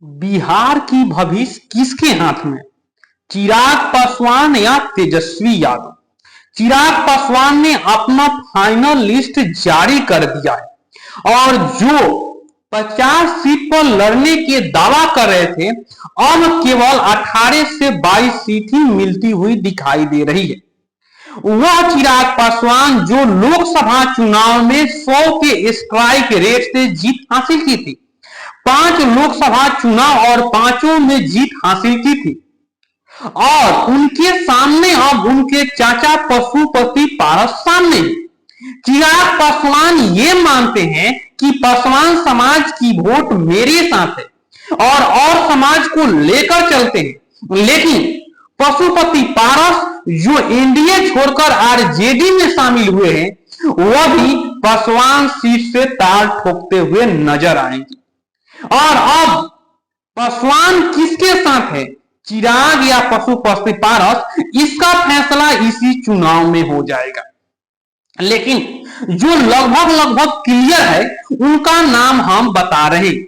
बिहार की भविष्य किसके हाथ में? चिराग पासवान या तेजस्वी यादव? चिराग पासवान ने अपना फाइनल लिस्ट जारी कर दिया है और जो 50 सीट पर लड़ने के दावा कर रहे थे, अब केवल 18 से 22 सीट ही मिलती हुई दिखाई दे रही है। वह चिराग पासवान जो लोकसभा चुनाव में 100 के स्ट्राइक रेट से जीत हासिल की थी, 5 लोकसभा चुनाव और पांचों में जीत हासिल की थी, और उनके सामने अब उनके चाचा पशुपति पारस सामने। चिराग पासवान ये मानते हैं कि पासवान समाज की वोट मेरे साथ है और समाज को लेकर चलते हैं, लेकिन पशुपति पारस जो एनडीए छोड़कर आरजेडी में शामिल हुए हैं, वह भी पासवान सीट से ताल ठोकते हुए नजर आएंगे। और अब पासवान किसके साथ है, चिराग या पशुपति पारस, इसका फैसला इसी चुनाव में हो जाएगा। लेकिन जो लगभग क्लियर है, उनका नाम हम बता रहे हैं।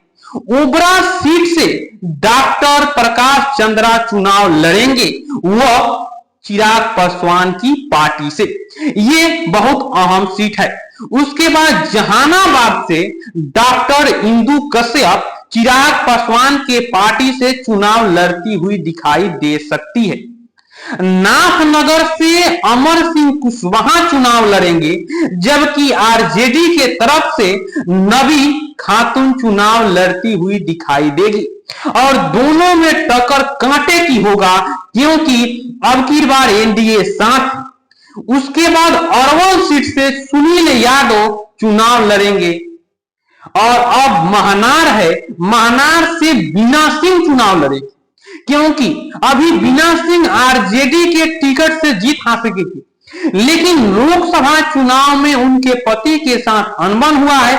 ओबरा सीट से डॉक्टर प्रकाश चंद्रा चुनाव लड़ेंगे, वह चिराग पासवान की पार्टी से। ये बहुत अहम सीट है। उसके बाद जहानाबाद से डॉक्टर इंदु कश्यप चिराग पासवान के पार्टी से चुनाव लड़ती हुई दिखाई दे सकती है। नाथनगर से अमर सिंह कुशवाहा चुनाव लड़ेंगे, जबकि आरजेडी के तरफ से नबी खातून चुनाव लड़ती हुई दिखाई देगी और दोनों में टक्कर कांटे की होगा, क्योंकि अब की बार एनडीए साथ। उसके बाद अरवल सीट से सुनील यादव चुनाव लड़ेंगे और अब महनार है, महनार से बीना सिंह चुनाव लड़ेगी, क्योंकि अभी बीना सिंह आरजेडी के टिकट से जीत हासिल की थी, लेकिन लोकसभा चुनाव में उनके पति के साथ अनबन हुआ है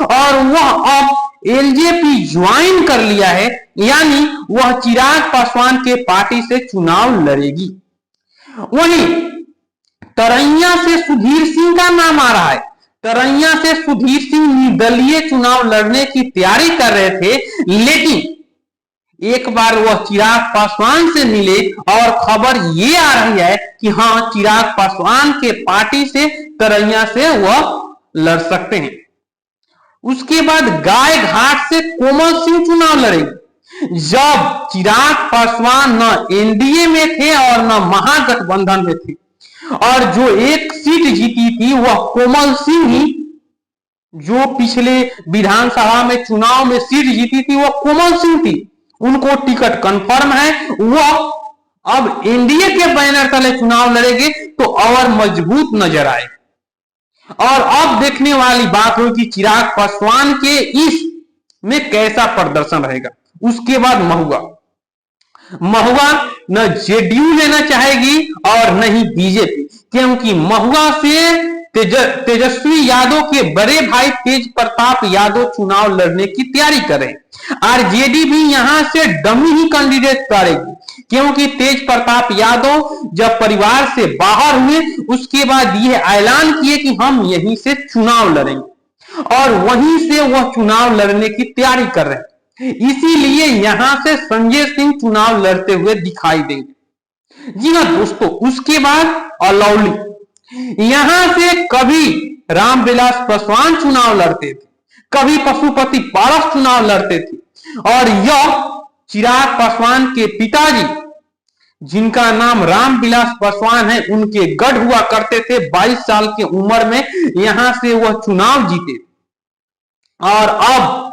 और वह अब एलजेपी ज्वाइन कर लिया है, यानी वह चिराग पासवान के पार्टी से चुनाव लड़ेगी। वहीं तरैया से सुधीर सिंह का नाम आ रहा है। तरैया से सुधीर सिंह निर्दलीय चुनाव लड़ने की तैयारी कर रहे थे, लेकिन एक बार वह चिराग पासवान से मिले और खबर ये आ रही है कि हाँ, चिराग पासवान के पार्टी से तरैया से वह लड़ सकते हैं। उसके बाद गाय घाट से कोमल सिंह चुनाव लड़ेंगे। जब चिराग पासवान न एनडीए में थे और न महागठबंधन में थे, और जो एक सीट जीती थी वह कोमल सिंह ही, जो पिछले विधानसभा में चुनाव में सीट जीती थी वह कोमल सिंह थी, उनको टिकट कंफर्म है। वह अब एनडीए के बैनर तले चुनाव लड़ेंगे तो और मजबूत नजर आए। और अब देखने वाली बात हो कि चिराग पासवान के इस में कैसा प्रदर्शन रहेगा। उसके बाद महुआ न जेडीयू लेना चाहेगी और न ही बीजेपी, क्योंकि महुआ से तेजस्वी यादव के बड़े भाई तेज प्रताप यादव चुनाव लड़ने की तैयारी कर रहे हैं। आरजेडी भी यहां से डमी ही कैंडिडेट करेगी, क्योंकि तेज प्रताप यादव जब परिवार से बाहर हुए, उसके बाद यह ऐलान किए कि हम यहीं से चुनाव लड़ेंगे और वहीं से वह चुनाव लड़ने की तैयारी कर रहे हैं। इसीलिए यहां से संजय सिंह चुनाव लड़ते हुए दिखाई देंगे। जी हाँ दोस्तों, उसके बाद अलौली, यहां से कभी रामविलास पासवान चुनाव लड़ते थे, कभी पशुपति पारस चुनाव लड़ते थे, और यह चिराग पासवान के पिताजी, जिनका नाम रामविलास पासवान है, उनके गढ़ हुआ करते थे। 22 साल की उम्र में यहां से वह चुनाव जीते और अब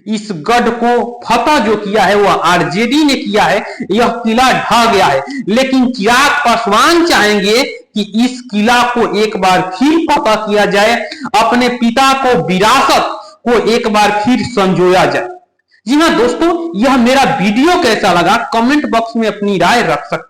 इस गढ़ को फतह जो किया है वह आरजेडी ने किया है। यह किला ढह गया है, लेकिन चिराग पासवान चाहेंगे कि इस किला को एक बार फिर फतह किया जाए, अपने पिता को विरासत को एक बार फिर संजोया जाए। जी हाँ दोस्तों, यह मेरा वीडियो कैसा लगा कमेंट बॉक्स में अपनी राय रख सकते हैं।